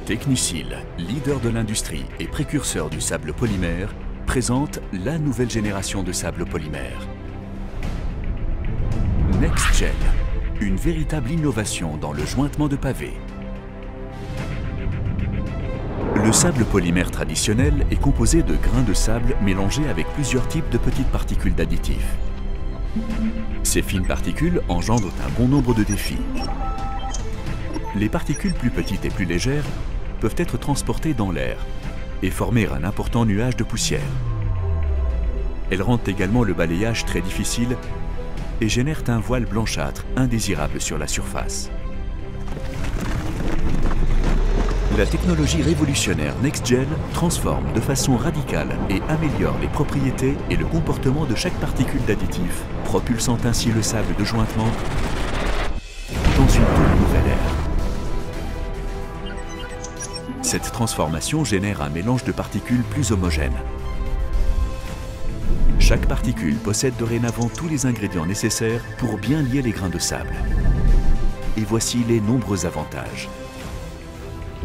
Technicil, leader de l'industrie et précurseur du sable polymère, présente la nouvelle génération de sable polymère. NextGel, une véritable innovation dans le jointement de pavés. Le sable polymère traditionnel est composé de grains de sable mélangés avec plusieurs types de petites particules d'additifs. Ces fines particules engendrent un bon nombre de défis. Les particules plus petites et plus légères peuvent être transportées dans l'air et former un important nuage de poussière. Elles rendent également le balayage très difficile et génèrent un voile blanchâtre indésirable sur la surface. La technologie révolutionnaire NextGel transforme de façon radicale et améliore les propriétés et le comportement de chaque particule d'additif, propulsant ainsi le sable de jointement dans une toute nouvelle ère. Cette transformation génère un mélange de particules plus homogène. Chaque particule possède dorénavant tous les ingrédients nécessaires pour bien lier les grains de sable. Et voici les nombreux avantages.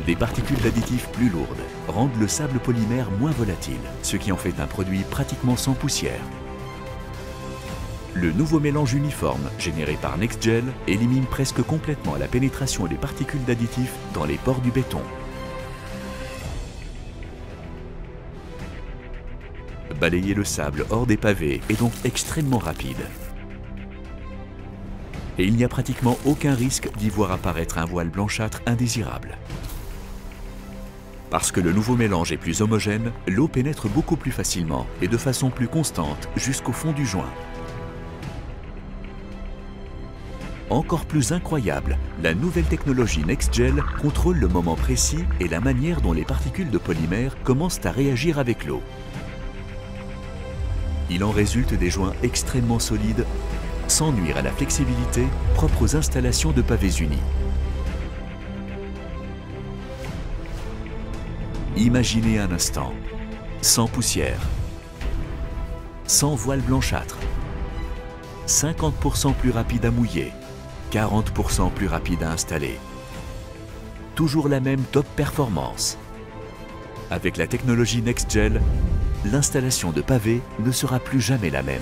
Des particules d'additifs plus lourdes rendent le sable polymère moins volatile, ce qui en fait un produit pratiquement sans poussière. Le nouveau mélange uniforme généré par NextGel élimine presque complètement la pénétration des particules d'additifs dans les pores du béton. Balayer le sable hors des pavés est donc extrêmement rapide. Et il n'y a pratiquement aucun risque d'y voir apparaître un voile blanchâtre indésirable. Parce que le nouveau mélange est plus homogène, l'eau pénètre beaucoup plus facilement et de façon plus constante jusqu'au fond du joint. Encore plus incroyable, la nouvelle technologie NextGel contrôle le moment précis et la manière dont les particules de polymère commencent à réagir avec l'eau. Il en résulte des joints extrêmement solides, sans nuire à la flexibilité propre aux installations de pavés unis. Imaginez un instant, sans poussière, sans voile blanchâtre, 50% plus rapide à mouiller, 40% plus rapide à installer. Toujours la même top performance. Avec la technologie NextGel, l'installation de pavés ne sera plus jamais la même.